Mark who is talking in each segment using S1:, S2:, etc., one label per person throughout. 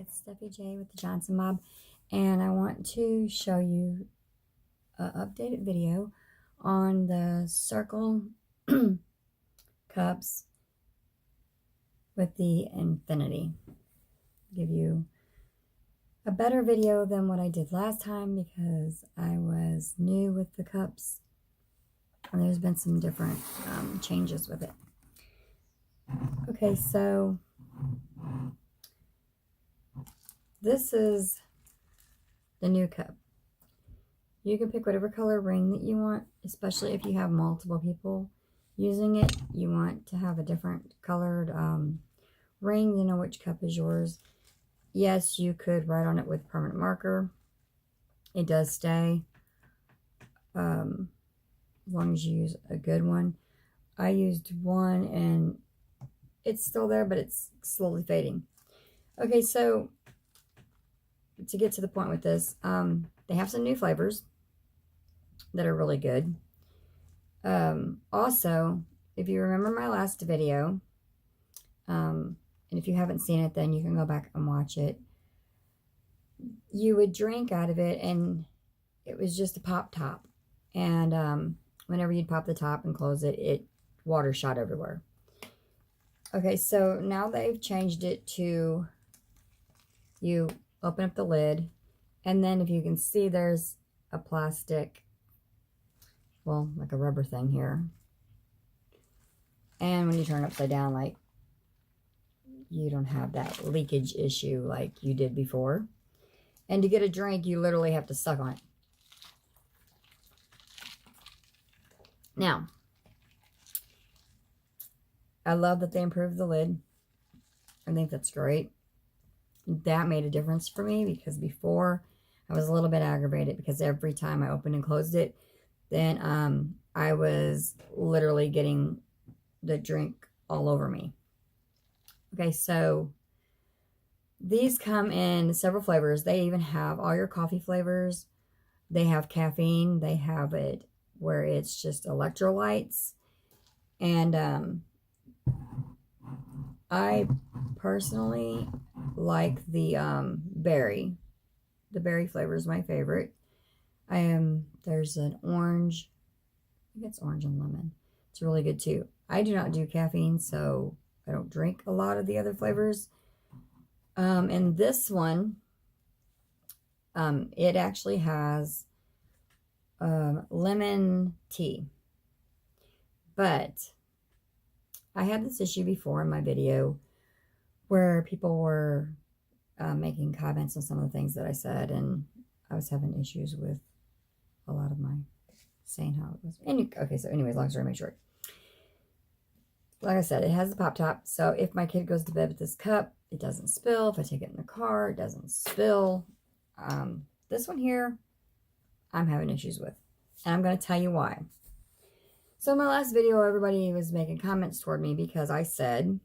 S1: it's Steffi J with the Johnson Mob, and I want to show you an updated video on the Cirkul cups with the Infinity. Give you a better video than what I did last time because I was new with the cups and there's been some different changes with it. Okay, so this is the new cup. You can pick whatever color ring that you want, especially if you have multiple people using it. You want to have a different colored ring, you know which cup is yours. Yes, you could write on it with permanent marker. It does stay as long as you use a good one. I used one and it's still there, but it's slowly fading. Okay, so to get to the point with this, they have some new flavors that are really good. Also, if you remember my last video, and if you haven't seen it, then you can go back and watch it. You would drink out of it, and it was just a pop top. And whenever you'd pop the top and close it, water shot everywhere. Okay, so now they've changed it to you open up the lid, and then if you can see, there's a plastic, well, like a rubber thing here. And when you turn it upside down, like, you don't have that leakage issue like you did before. And to get a drink, you literally have to suck on it. Now, I love that they improved the lid. I think that's great. That made a difference for me because before I was a little bit aggravated because every time I opened and closed it, then I was literally getting the drink all over me. Okay, so these come in several flavors. They even have all your coffee flavors. They have caffeine. They have it where it's just electrolytes. And I personally like the berry. The berry flavor is my favorite. There's an orange. I think it's orange and lemon. It's really good too. I do not do caffeine, so I don't drink a lot of the other flavors. And this one, it actually has lemon tea. But I had this issue before in my video where people were making comments on some of the things that I said, and I was having issues with a lot of my saying how it was. Okay, so anyways, long story short. Like I said, it has the pop top, so if my kid goes to bed with this cup, it doesn't spill. If I take it in the car, it doesn't spill. This one here, I'm having issues with, and I'm going to tell you why. So in my last video, everybody was making comments toward me because I said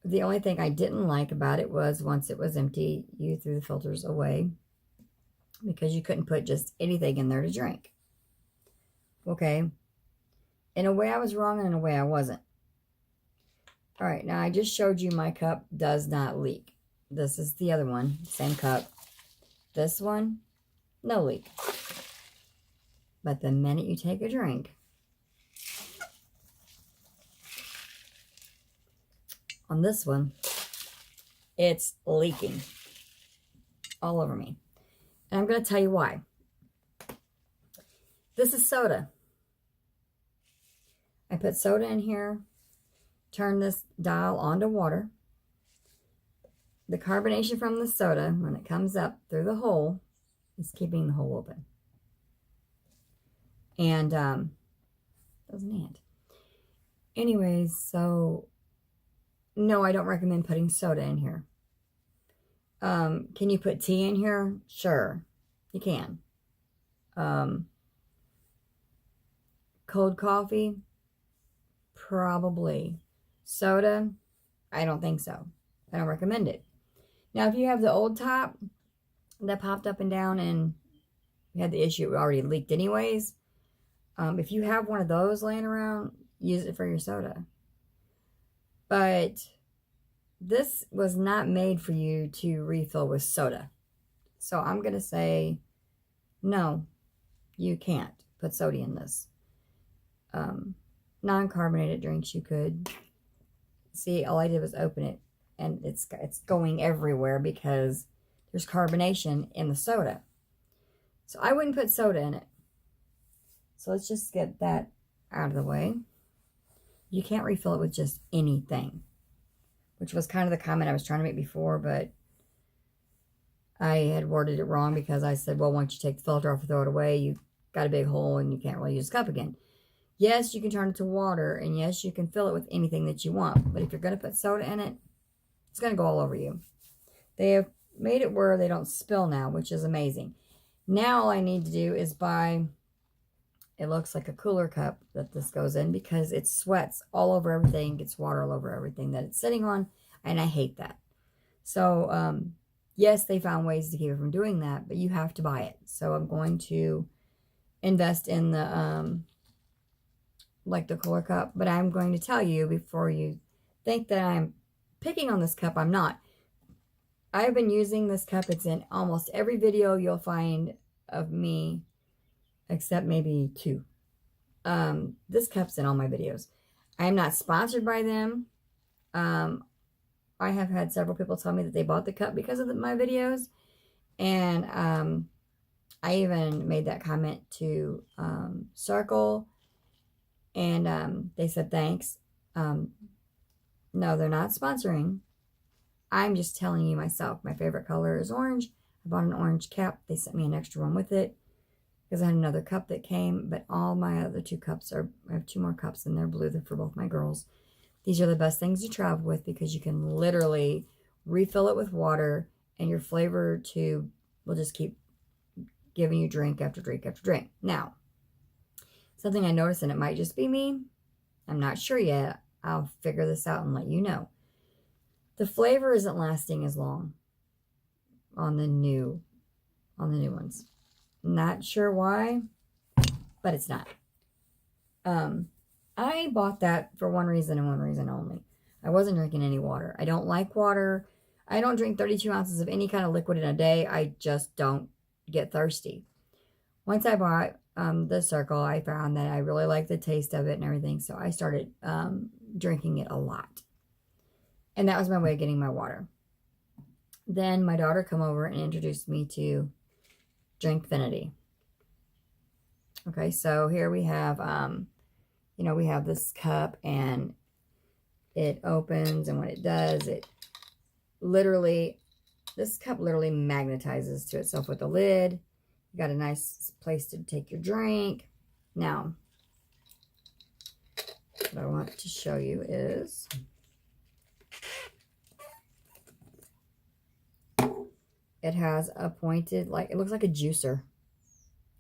S1: the only thing I didn't like about it was once it was empty, you threw the filters away because you couldn't put just anything in there to drink. Okay. In a way, I was wrong, and in a way, I wasn't. All right, now I just showed you my cup does not leak. This is the other one, same cup. This one, no leak. But the minute you take a drink, on this one, it's leaking all over me. And I'm going to tell you why. This is soda. I put soda in here, turn this dial onto water. The carbonation from the soda, when it comes up through the hole, is keeping the hole open. And, there's an ant. Anyways, so, no, I don't recommend putting soda in here. Can you put tea in here? Sure, you can. Cold coffee? Probably. Soda? I don't think so. I don't recommend it. Now, if you have the old top that popped up and down and you had the issue, it already leaked anyways. If you have one of those laying around, use it for your soda. But this was not made for you to refill with soda. So I'm going to say, no, you can't put soda in this. Non-carbonated drinks you could. See, all I did was open it, and it's going everywhere because there's carbonation in the soda. So I wouldn't put soda in it. So let's just get that out of the way. You can't refill it with just anything, which was kind of the comment I was trying to make before, but I had worded it wrong because I said, well, once you take the filter off and throw it away, you got a big hole and you can't really use the cup again. Yes, you can turn it to water, and yes, you can fill it with anything that you want, but if you're going to put soda in it, it's going to go all over you. They have made it where they don't spill now, which is amazing. Now all I need to do is buy, it looks like a cooler cup that this goes in because it sweats all over everything, gets water all over everything that it's sitting on, and I hate that. So, yes, they found ways to keep it from doing that, but you have to buy it. So I'm going to invest in the, like the cooler cup, but I'm going to tell you before you think that I'm picking on this cup, I'm not. I've been using this cup. It's in almost every video you'll find of me, except maybe 2. This cup's in all my videos. I am not sponsored by them. I have had several people tell me that they bought the cup because of my videos, and I even made that comment to Cirkul, and they said thanks. No, they're not sponsoring. I'm just telling you myself. My favorite color is orange. I bought an orange cap. They sent me an extra one with it because I had another cup that came, but all my other 2 cups are, I have 2 more cups and they're blue. They're for both my girls. These are the best things to travel with because you can literally refill it with water and your flavor tube will just keep giving you drink after drink after drink. Now, something I noticed, and it might just be me, I'm not sure yet. I'll figure this out and let you know. The flavor isn't lasting as long on the new ones. Not sure why, but it's not. I bought that for one reason and one reason only. I wasn't drinking any water. I don't like water. I don't drink 32 ounces of any kind of liquid in a day. I just don't get thirsty. Once I bought the Cirkul, I found that I really liked the taste of it and everything, so I started drinking it a lot. And that was my way of getting my water. Then my daughter came over and introduced me to Drinkfinity. Okay, so here we have, we have this cup and it opens, and when it does, this cup literally magnetizes to itself with the lid. You got a nice place to take your drink. Now, what I want to show you is it has a pointed, it looks like a juicer.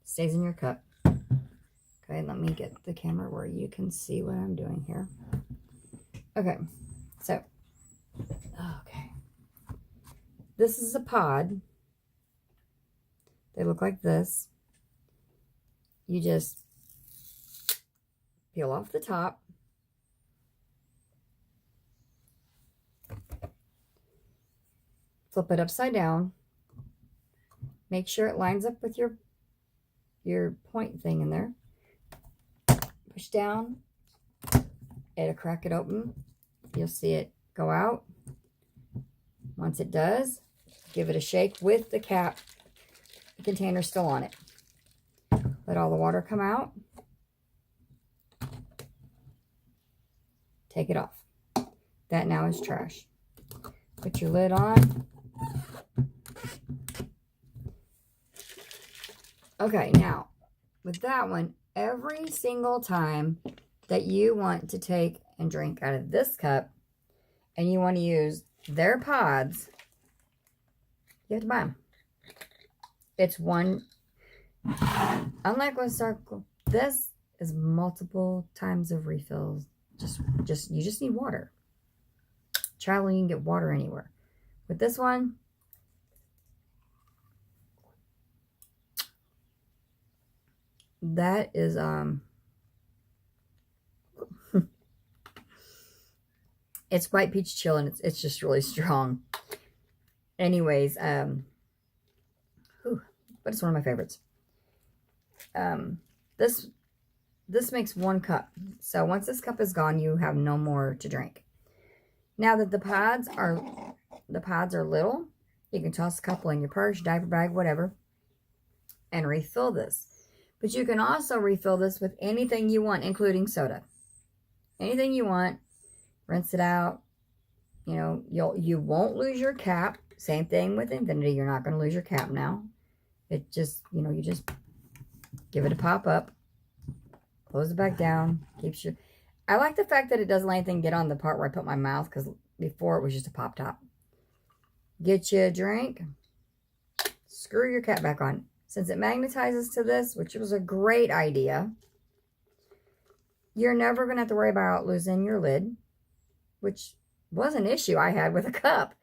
S1: Stays in your cup. Okay, let me get the camera where you can see what I'm doing here. Okay, so, this is a pod. They look like this. You just peel off the top. Flip it upside down. Make sure it lines up with your point thing in there. Push down. It'll crack it open. You'll see it go out. Once it does, give it a shake with the cap, the container still on it. Let all the water come out. Take it off. That now is trash. Put your lid on. Okay, now, with that one, every single time that you want to take and drink out of this cup and you want to use their pods, you have to buy them. It's one, unlike with Cirkul, this is multiple times of refills. You just need water. Traveling, you can get water anywhere. With this one, that is, It's white peach chill, and it's just really strong. Anyways, but it's one of my favorites. This makes 1 cup. So once this cup is gone, you have no more to drink. Now that the pods are little, you can toss a couple in your purse, diaper bag, whatever, and refill this. But you can also refill this with anything you want, including soda. Anything you want, rinse it out. You know, you won't lose your cap. Same thing with Infinity. You're not going to lose your cap now. It just, you know, you just give it a pop up, close it back down, keeps your... I like the fact that it doesn't let anything get on the part where I put my mouth, because before it was just a pop top. Get you a drink, screw your cap back on. Since it magnetizes to this, which was a great idea, you're never going to have to worry about losing your lid, which was an issue I had with a cup.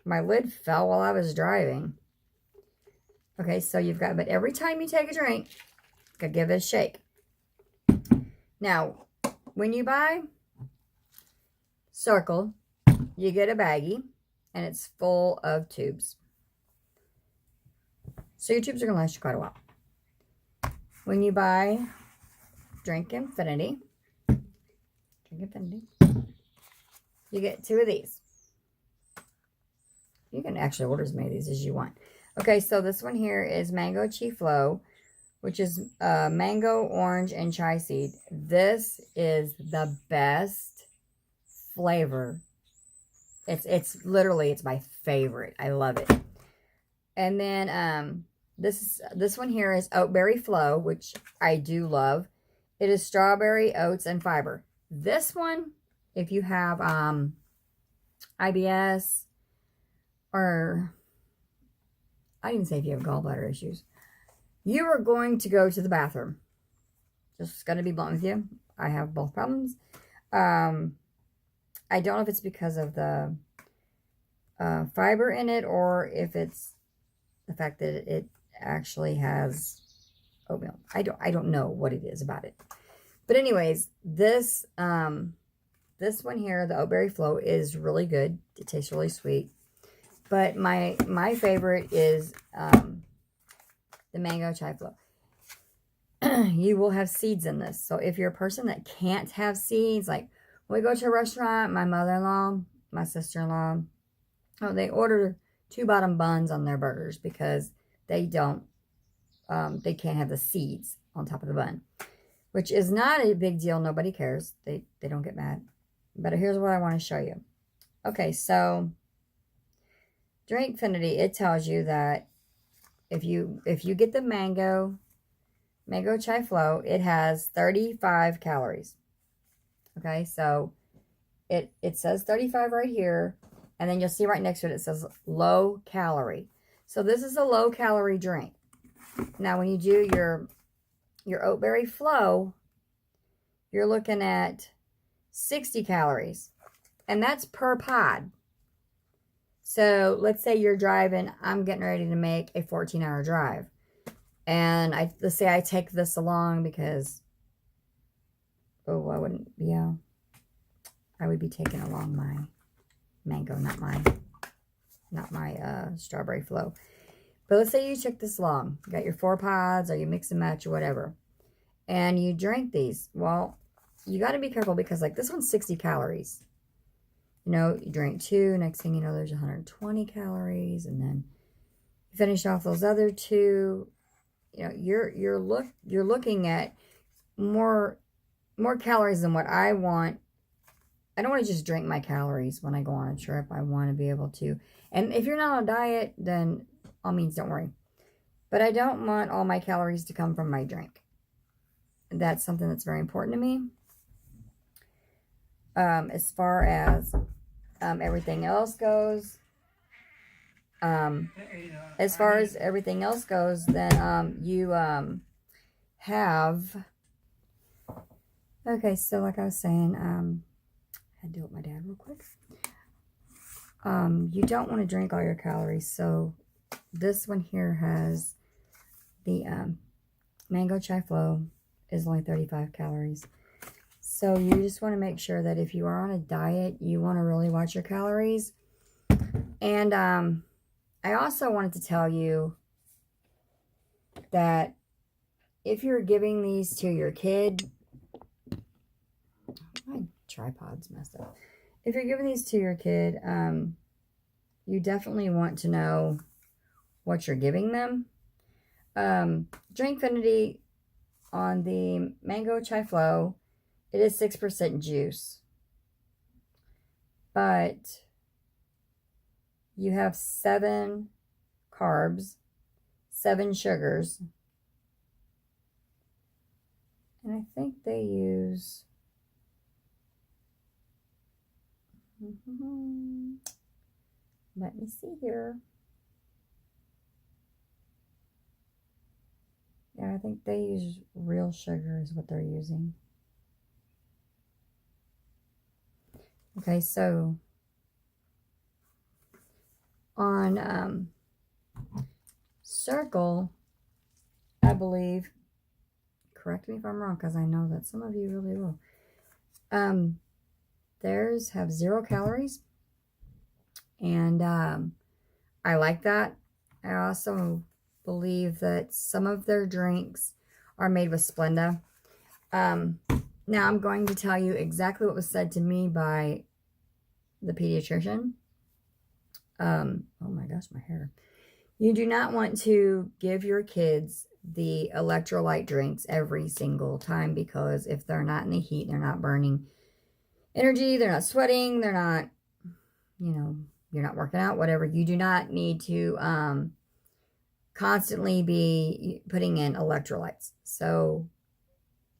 S1: My lid fell while I was driving. Okay, so you've got, but every time you take a drink, you gotta give it a shake. Now, when you buy Cirkul, you get a baggie, and it's full of tubes. So your tubes are going to last you quite a while. When you buy Drinkfinity, you get 2 of these. You can actually order as many of these as you want. Okay, so this one here is Mango Chi-Flow, which is mango, orange, and chai seed. This is the best flavor. It's literally, it's my favorite. I love it. And then this one here is Oatberry Flow, which I do love. It is strawberry, oats, and fiber. This one, if you have IBS, or I didn't say if you have gallbladder issues, you are going to go to the bathroom. Just going to be blunt with you. I have both problems. I don't know if it's because of the fiber in it, or if it's the fact that it actually has oatmeal. I don't know what it is about it. But anyways, this this one here, the Oatberry Flow, is really good. It tastes really sweet. But my favorite is the Mango Chi-Flow. You will have seeds in this. So if you're a person that can't have seeds, like when we go to a restaurant, my mother-in-law, my sister-in-law, they order 2 bottom buns on their burgers because they can't have the seeds on top of the bun, which is not a big deal. Nobody cares. They don't get mad. But here's what I want to show you. Okay, so Drinkfinity, it tells you that if you get the Mango Chi-Flow, it has 35 calories. Okay, so it says 35 right here, and then you'll see right next to it, it says low calorie. So this is a low calorie drink. Now, when you do your Oatberry Flow, you're looking at 60 calories, and that's per pod. So let's say you're driving, I'm getting ready to make a 14-hour drive. And let's say I take this along because, I would be taking along my mango, not my strawberry flow. But let's say you took this along. You got your 4 pods, or you mix and match or whatever. And you drink these. Well, you got to be careful because, like, this one's 60 calories. You know, you drink 2, next thing you know, there's 120 calories, and then you finish off those other 2. You know, you're looking at more calories than what I want. I don't want to just drink my calories when I go on a trip. I want to be able to. And if you're not on a diet, then all means don't worry. But I don't want all my calories to come from my drink. That's something that's very important to me. As far as everything else goes, then you have... Okay, so like I was saying, I had to deal with my dad real quick. You don't want to drink all your calories, so this one here has the Mango Chi-Flow is only 35 calories. So you just want to make sure that if you are on a diet, you want to really watch your calories. And I also wanted to tell you that if you're giving these to your kid, my tripod's messed up. If you're giving these to your kid, you definitely want to know what you're giving them. Drinkfinity on the Mango Chai Flow, it is 6% juice. But you have 7 carbs, 7 sugars, and I think they use... Let me see here. Yeah, I think they use real sugar is what they're using. Okay, so on Cirkul, I believe, correct me if I'm wrong, because I know that some of you really will. Theirs have 0 calories, and I like that. I also believe that some of their drinks are made with Splenda. Now I'm going to tell you exactly what was said to me by the pediatrician. Oh my gosh, my hair. You do not want to give your kids the electrolyte drinks every single time, because if they're not in the heat, they're not burning energy, they're not sweating, they're not, you know, you're not working out, whatever. You do not need to constantly be putting in electrolytes. So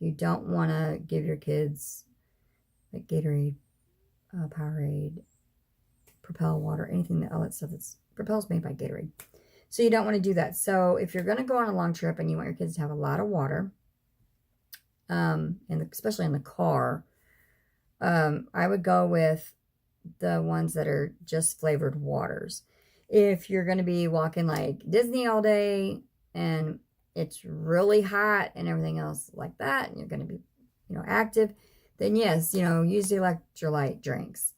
S1: you don't want to give your kids like Gatorade, Powerade, Propel water, anything that all that stuff that's Propel's made by Gatorade. So you don't want to do that. So if you're going to go on a long trip and you want your kids to have a lot of water, and especially in the car, I would go with the ones that are just flavored waters. If you're going to be walking like Disney all day and it's really hot and everything else like that, and you're going to be, you know, active, then yes, you know, use the electrolyte drinks.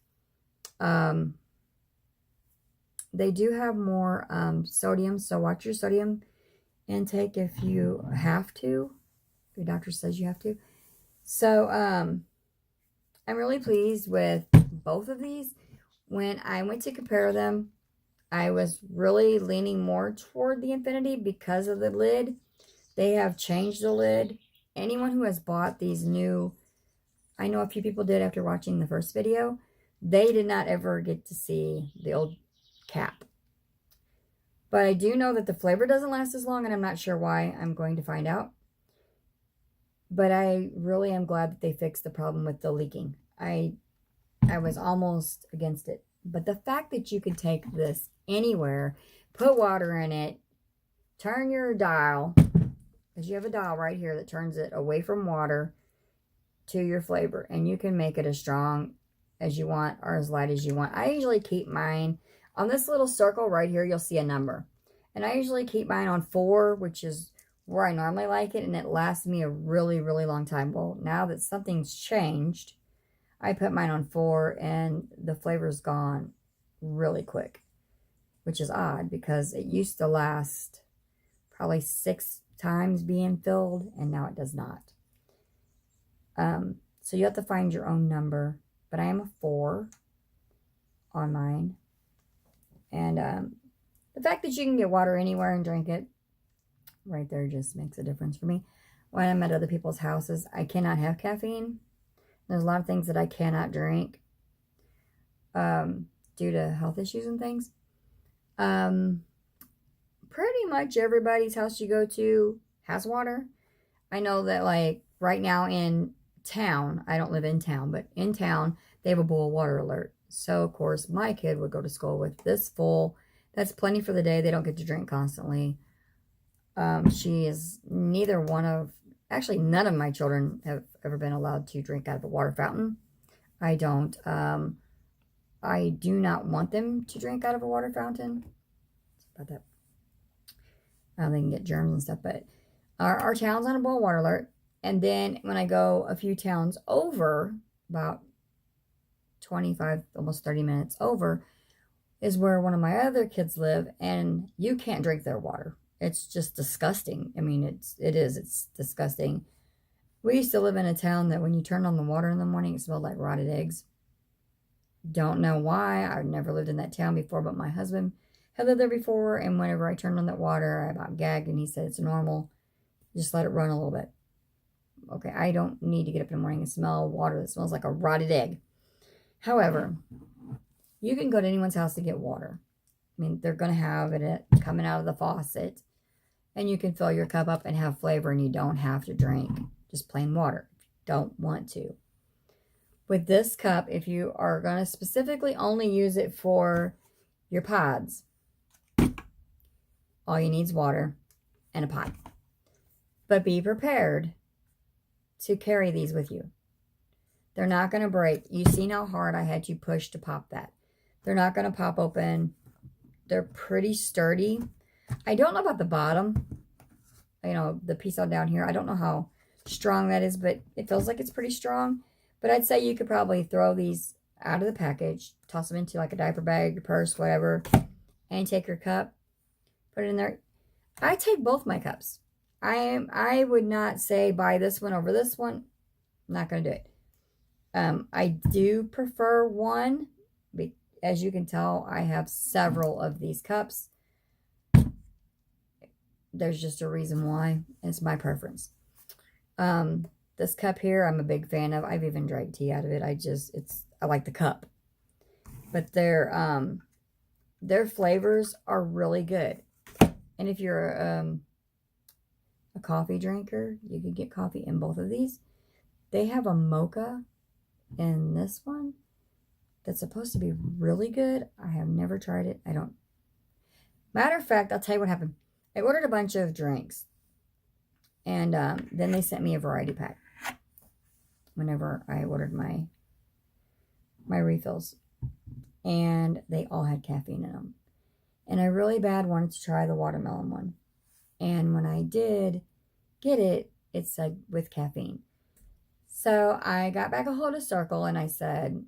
S1: They do have more sodium, so watch your sodium intake if you have to. Your doctor says you have to. So I'm really pleased with both of these. When I went to compare them, I was really leaning more toward the Infinity because of the lid. They have changed the lid. Anyone who has bought these new, I know a few people did after watching the first video, they did not ever get to see the old cap. But I do know that the flavor doesn't last as long, and I'm not sure why. I'm going to find out. But I really am glad that they fixed the problem with the leaking. I was almost against it. But the fact that you can take this anywhere, put water in it, turn your dial, because you have a dial right here that turns it away from water to your flavor, and you can make it as strong as you want or as light as you want. I usually keep mine on this little circle right here. You'll see a number, and I usually keep mine on 4, which is where I normally like it, and it lasts me a really, really long time. Well, now that something's changed, I put mine on 4, and the flavor's gone really quick, which is odd because it used to last probably 6 times being filled, and now it does not. So you have to find your own number, but I am a 4 on mine. And the fact that you can get water anywhere and drink it right there just makes a difference for me. When I'm at other people's houses, I cannot have caffeine. There's a lot of things that I cannot drink due to health issues and things. Pretty much everybody's house you go to has water. I know that, like, right now in town, I don't live in town, but in town, they have a boil water alert. So, of course, my kid would go to school with this full. That's plenty for the day. They don't get to drink constantly. She is neither one of, actually, none of my children have ever been allowed to drink out of a water fountain. I don't. I do not want them to drink out of a water fountain. About that. They can get germs and stuff, but our town's on a boil water alert. And then when I go a few towns over, about 25, almost 30 minutes over, is where one of my other kids live, and you can't drink their water. It's just disgusting. I mean, it's disgusting. We used to live in a town that when you turned on the water in the morning, it smelled like rotted eggs. Don't know why. I've never lived in that town before, but my husband had lived there before, and whenever I turned on that water, I about gagged, and he said it's normal. Just let it run a little bit. Okay, I don't need to get up in the morning and smell water that smells like a rotted egg. However, you can go to anyone's house to get water. I mean, they're going to have it coming out of the faucet, and you can fill your cup up and have flavor, and you don't have to drink just plain water if you don't want to. With this cup, if you are going to specifically only use it for your pods, all you need is water and a pod. But be prepared to carry these with you. They're not going to break. You've seen how hard I had to push to pop that. They're not going to pop open. They're pretty sturdy. I don't know about the bottom. You know, the piece on down here. I don't know how strong that is, but it feels like it's pretty strong. But I'd say you could probably throw these out of the package, toss them into like a diaper bag, your purse, whatever, and take your cup, put it in there. I take both my cups. I would not say buy this one over this one. I'm not going to do it. I do prefer one. As you can tell, I have several of these cups. There's just a reason why. It's my preference. This cup here, I'm a big fan of. I've even drank tea out of it. I like the cup. But their flavors are really good. And if you're a coffee drinker, you can get coffee in both of these. They have a mocha in this one that's supposed to be really good. I have never tried it. Matter of fact, I'll tell you what happened. I ordered a bunch of drinks, and then they sent me a variety pack whenever I ordered my refills, and they all had caffeine in them. And I really bad wanted to try the watermelon one. And when I did get it, it said with caffeine. So I got back a hold of Cirkul, and I said,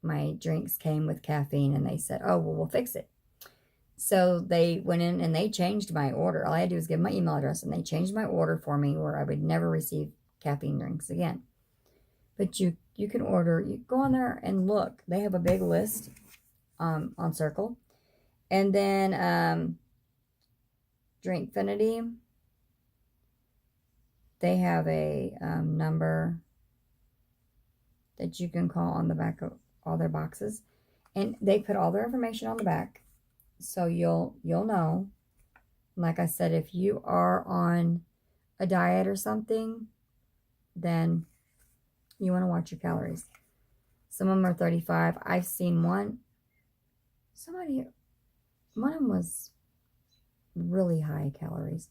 S1: my drinks came with caffeine, and they said, oh, well, we'll fix it. So they went in and they changed my order. All I had to do was give my email address, and they changed my order for me where I would never receive caffeine drinks again. But you can order, you go on there and look. They have a big list on Cirkul. And then Drinkfinity, they have a number that you can call on the back of all their boxes, and they put all their information on the back, so you'll know. Like I said, if you are on a diet or something, then you want to watch your calories. Some of them are 35. I've seen one of them was really high calories,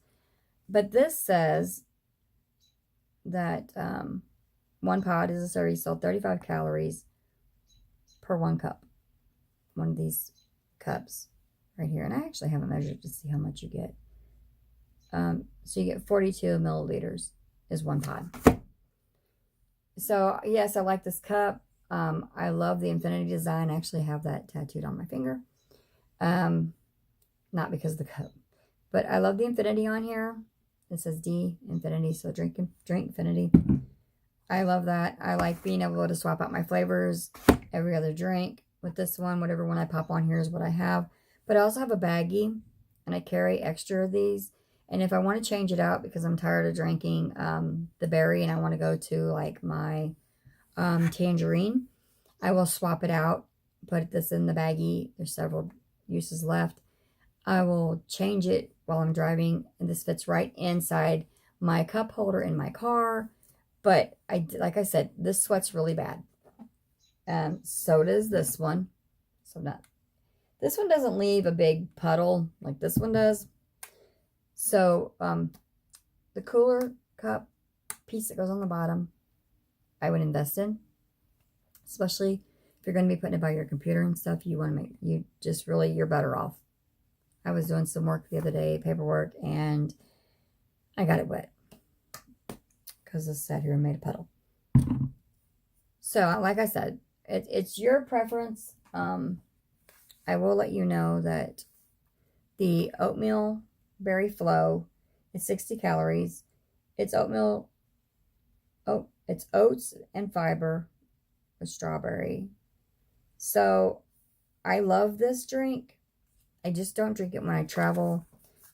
S1: but this says that one pod is a serving, so 35 calories per one cup. One of these cups right here. And I actually haven't measured to see how much you get. So you get 42 milliliters is one pod. So yes, I like this cup. I love the infinity design. I actually have that tattooed on my finger. Not because of the cup, but I love the infinity on here. It says D infinity, so Drinkfinity. I love that. I like being able to swap out my flavors every other drink with this one. Whatever one I pop on here is what I have. But I also have a baggie, and I carry extra of these. And if I want to change it out because I'm tired of drinking the berry and I want to go to like my tangerine, I will swap it out, put this in the baggie. There's several uses left. I will change it while I'm driving, and this fits right inside my cup holder in my car. But like I said, this sweats really bad. So does this one. This one doesn't leave a big puddle like this one does. So the cooler cup piece that goes on the bottom, I would invest in, especially if you're going to be putting it by your computer and stuff. You want to you're better off. I was doing some work the other day, paperwork, and I got it wet. because this sat here and made a puddle. So, like I said, it's your preference. I will let you know that the oatmeal berry flow is 60 calories. It's oatmeal, it's oats and fiber with strawberry. So I love this drink. I just don't drink it when I travel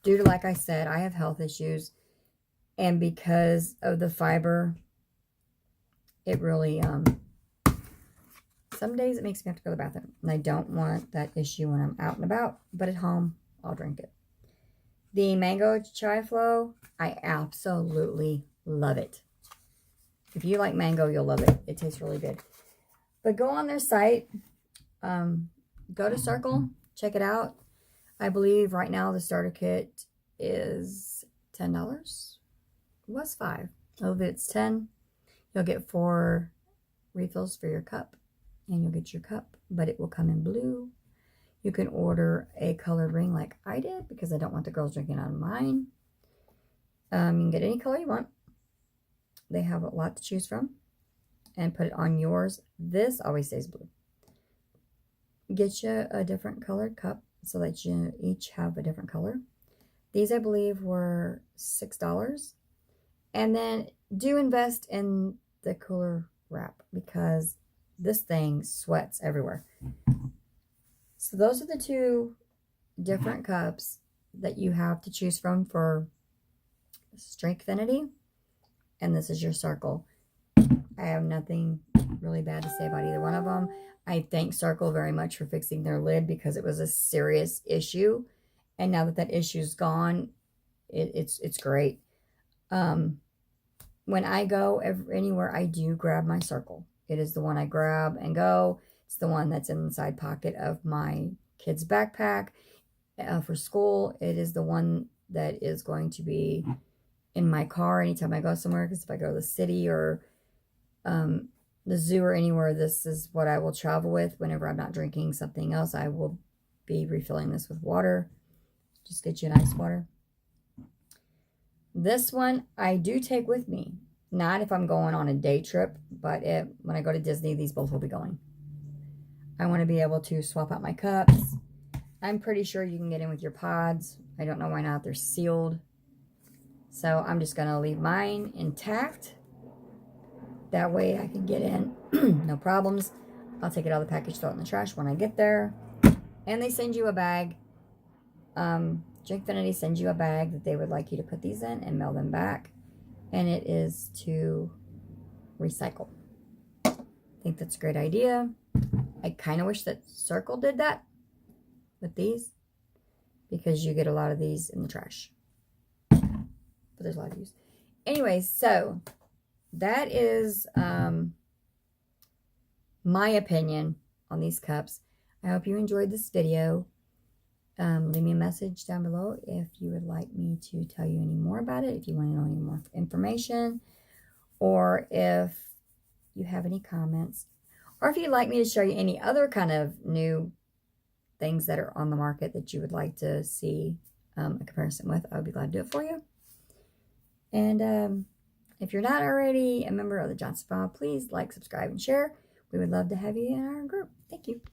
S1: due to, like I said, I have health issues. And because of the fiber, it really, some days it makes me have to go to the bathroom. And I don't want that issue when I'm out and about. But at home, I'll drink it. The mango chai flow, I absolutely love it. If you like mango, you'll love it. It tastes really good. But go on their site. Go to Cirkul. Check it out. I believe right now the starter kit is $10. It was $5. So if it's 10, you'll get 4 refills for your cup. And you'll get your cup. But it will come in blue. You can order a colored ring like I did because I don't want the girls drinking out of mine. You can get any color you want. They have a lot to choose from. And put it on yours. This always stays blue. Get you a different colored cup so that you each have a different color. These, I believe, were $6. And then do invest in the cooler wrap because this thing sweats everywhere. So those are the 2 different cups that you have to choose from for Drinkfinity. And this is your Cirkul. I have nothing really bad to say about either one of them. I thank Cirkul very much for fixing their lid because it was a serious issue. And now that issue's gone, it's great. When I go anywhere, I do grab my Cirkul. It is the one I grab and go. It's the one that's in the side pocket of my kid's backpack for school. It is the one that is going to be in my car anytime I go somewhere. Because if I go to the city or the zoo or anywhere, this is what I will travel with. Whenever I'm not drinking something else, I will be refilling this with water. Just get you an ice water. This one I do take with me. Not if I'm going on a day trip, but when I go to Disney, these both will be going. I want to be able to swap out my cups. I'm pretty sure you can get in with your pods. I don't know why not. They're sealed. So I'm just going to leave mine intact. That way I can get in. No problems. I'll take it out of the package, throw it in the trash when I get there. And they send you a bag. Drinkfinity sends you a bag that they would like you to put these in and mail them back. And it is to recycle. I think that's a great idea. I kind of wish that Cirkul did that with these because you get a lot of these in the trash. But there's a lot of use. Anyways, so that is my opinion on these cups. I hope you enjoyed this video. Leave me a message down below if you would like me to tell you any more about it, if you want to know any more information, or if you have any comments, or if you'd like me to show you any other kind of new things that are on the market that you would like to see a comparison with. I would be glad to do it for you. And if you're not already a member of the Johnson family, please like, subscribe, and share. We would love to have you in our group. Thank you.